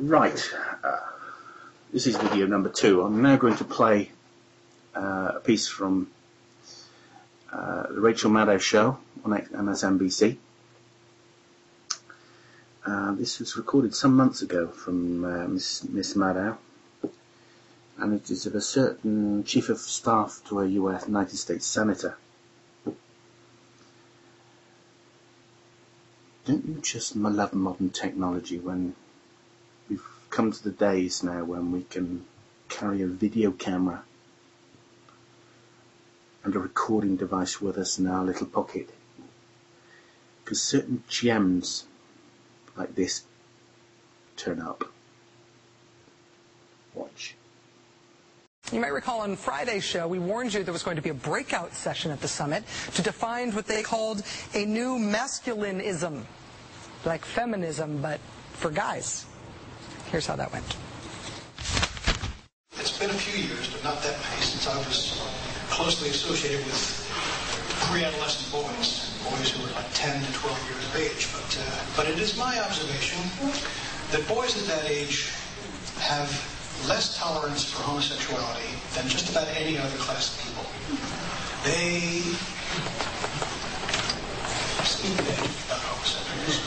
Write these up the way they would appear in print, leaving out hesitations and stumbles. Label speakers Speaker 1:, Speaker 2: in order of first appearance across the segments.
Speaker 1: Right, this is video number 2. I'm now going to play a piece from the Rachel Maddow show on MSNBC. This was recorded some months ago from Miss Maddow, and it is of a certain chief of staff to a United States senator. Don't you just love modern technology when we've come to the days now when we can carry a video camera and a recording device with us in our little pocket? Because certain gems like this turn up. Watch.
Speaker 2: You might recall on Friday's show, we warned you there was going to be a breakout session at the summit to define what they called a new masculinism, like feminism, but for guys. Here's how that went.
Speaker 3: It's been a few years, but not that many, since I was closely associated with pre-adolescent boys who were like 10 to 12 years of age. But it is my observation that boys at that age have less tolerance for homosexuality than just about any other class of people. They seem to be about homosexuals.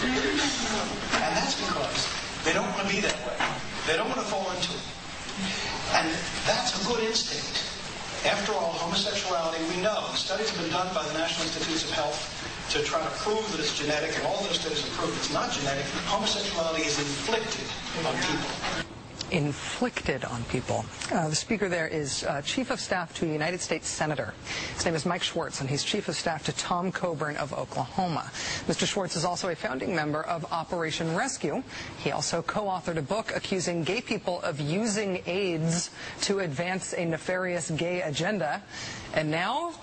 Speaker 3: And that's because they don't want to be that way. They don't want to fall into it. And that's a good instinct. After all, homosexuality, we know, studies have been done by the National Institutes of Health to try to prove that it's genetic, and all those studies have proved it's not genetic. Homosexuality is inflicted on people.
Speaker 2: Inflicted on people. The speaker there is Chief of Staff to a United States Senator. His name is Mike Schwartz, and he's Chief of Staff to Tom Coburn of Oklahoma. Mr. Schwartz is also a founding member of Operation Rescue. He also co-authored a book accusing gay people of using AIDS to advance a nefarious gay agenda. And now,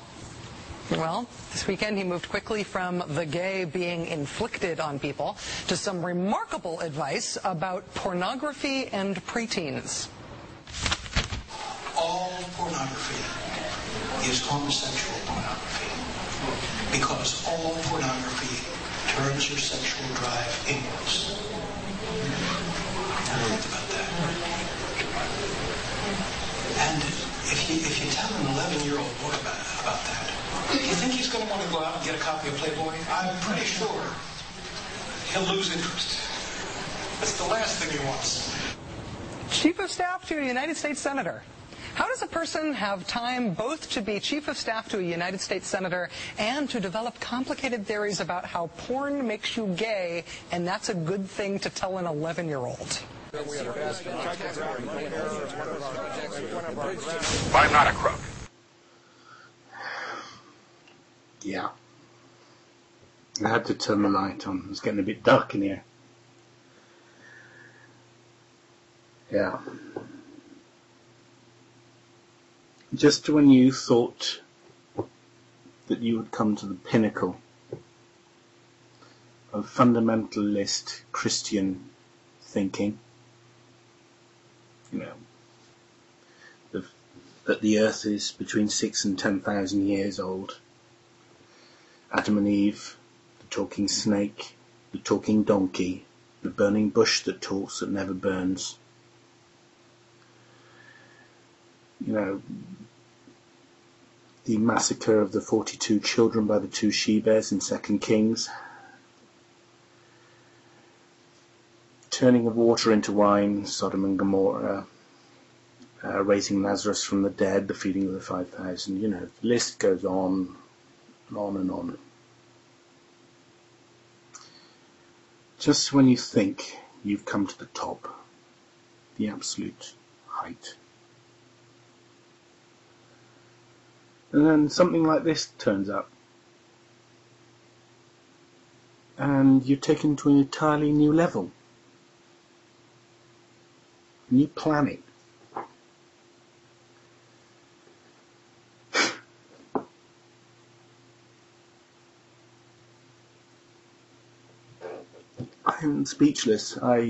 Speaker 2: well, this weekend he moved quickly from the gay being inflicted on people to some remarkable advice about pornography and preteens.
Speaker 3: All pornography is homosexual pornography, because all pornography turns your sexual drive inwards. Think about that. And if you tell an 11-year-old boy about that, do you think he's going to want to go out and get a copy of Playboy? I'm pretty sure he'll lose interest. That's the last thing he wants.
Speaker 2: Chief of Staff to a United States Senator. How does a person have time both to be Chief of Staff to a United States Senator and to develop complicated theories about how porn makes you gay, and that's a good thing to tell an 11-year-old?
Speaker 4: I'm not a crook.
Speaker 1: Yeah. I had to turn the light on. It was getting a bit dark in here. Yeah. Just when you thought that you would come to the pinnacle of fundamentalist Christian thinking, you know, that the earth is between 6,000 and 10,000 years old. Adam and Eve, the talking snake, the talking donkey, the burning bush that talks that never burns. You know, the massacre of the 42 children by the 2 she-bears in 2 Kings. Turning of water into wine, Sodom and Gomorrah. Raising Lazarus from the dead, the feeding of the 5,000. You know, the list goes on and on and on. Just when you think you've come to the top, the absolute height, and then something like this turns up, and you're taken to an entirely new level, new planet. I'm speechless. I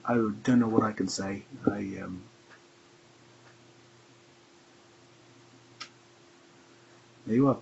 Speaker 1: don't know what I can say. There you are.